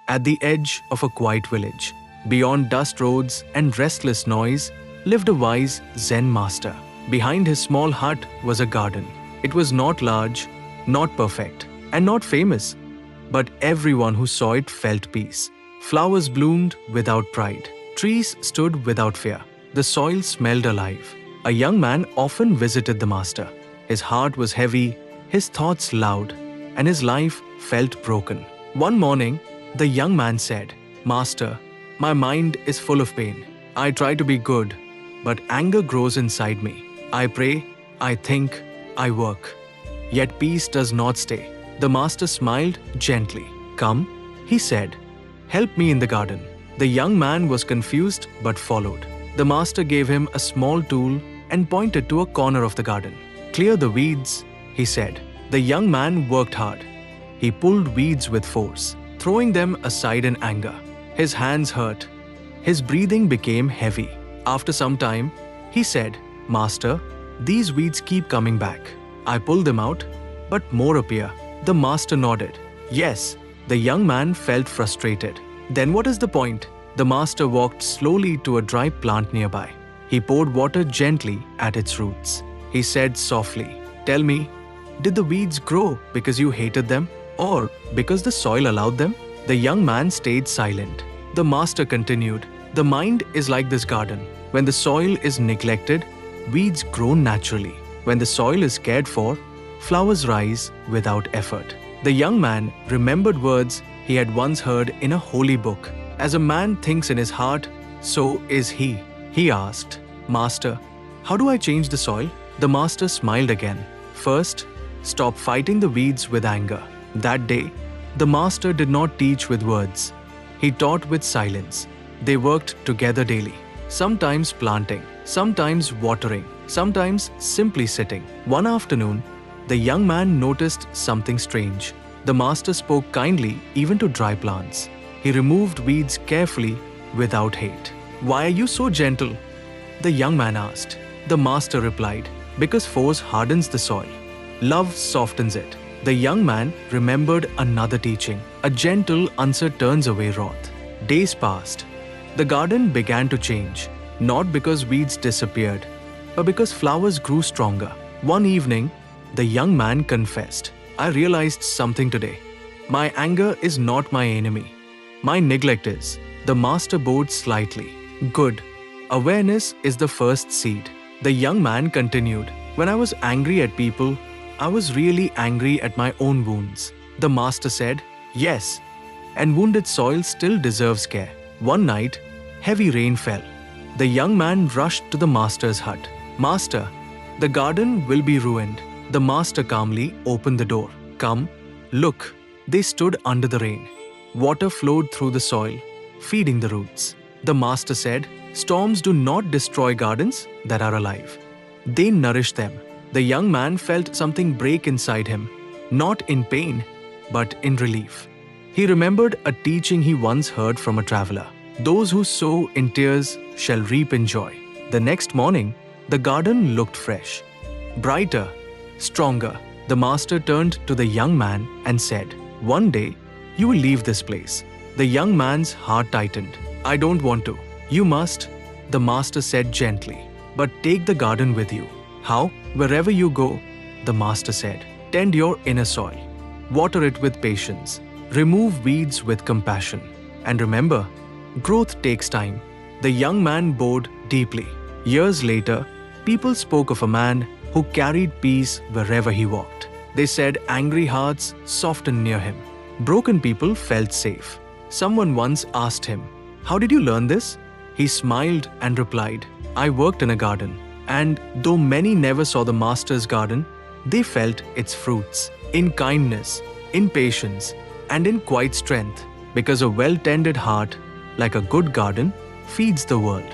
At the edge of a quiet village, beyond dust roads and restless noise, lived a wise Zen master. Behind his small hut was a garden. It was not large, not perfect, and not famous, but everyone who saw it felt peace. Flowers bloomed without pride. Trees stood without fear. The soil smelled alive. A young man often visited the master. His heart was heavy, his thoughts loud, and his life felt broken. One morning, the young man said, "Master, my mind is full of pain. I try to be good, but anger grows inside me. I pray, I think, I work. Yet peace does not stay." The master smiled gently. "Come," he said, "help me in the garden." The young man was confused but followed. The master gave him a small tool and pointed to a corner of the garden. "Clear the weeds," he said. The young man worked hard. He pulled weeds with force, throwing them aside in anger. His hands hurt. His breathing became heavy. After some time, he said, "Master, these weeds keep coming back. I pull them out, but more appear." The master nodded. "Yes." The young man felt frustrated. "Then what is the point?" The master walked slowly to a dry plant nearby. He poured water gently at its roots. He said softly, "Tell me, did the weeds grow because you hated them or because the soil allowed them?" The young man stayed silent. The master continued, "The mind is like this garden. When the soil is neglected, weeds grow naturally. When the soil is cared for, flowers rise without effort." The young man remembered words he had once heard in a holy book. "As a man thinks in his heart, so is he." He asked, "Master, how do I change the soil?" The master smiled again. "First, stop fighting the weeds with anger." That day, the master did not teach with words. He taught with silence. They worked together daily, sometimes planting, sometimes watering, sometimes simply sitting. One afternoon, the young man noticed something strange. The master spoke kindly even to dry plants. He removed weeds carefully without hate. "Why are you so gentle?" the young man asked. The master replied, "Because force hardens the soil. Love softens it." The young man remembered another teaching. A gentle answer turns away wrath. Days passed. The garden began to change, not because weeds disappeared, but because flowers grew stronger. One evening, the young man confessed, "I realized something today. My anger is not my enemy. My neglect is." The master bowed slightly. "Good. Awareness is the first seed." The young man continued, "When I was angry at people, I was really angry at my own wounds." The master said, "Yes, and wounded soil still deserves care." One night, heavy rain fell. The young man rushed to the master's hut. "Master, the garden will be ruined." The master calmly opened the door. "Come, look." They stood under the rain. Water flowed through the soil, feeding the roots. The master said, "Storms do not destroy gardens that are alive. They nourish them." The young man felt something break inside him, not in pain, but in relief. He remembered a teaching he once heard from a traveler. "Those who sow in tears shall reap in joy." The next morning, the garden looked fresh, brighter, stronger. The master turned to the young man and said, "One day, you will leave this place." The young man's heart tightened. "I don't want to." "You must," the master said gently, "but take the garden with you." "How?" "Wherever you go," the master said, "tend your inner soil. Water it with patience. Remove weeds with compassion. And remember, growth takes time." The young man bowed deeply. Years later, people spoke of a man who carried peace wherever he walked. They said angry hearts softened near him. Broken people felt safe. Someone once asked him, "How did you learn this?" He smiled and replied, "I worked in a garden. And though many never saw the master's garden, they felt its fruits, in kindness, in patience, and in quiet strength, because a well-tended heart, like a good garden, feeds the world."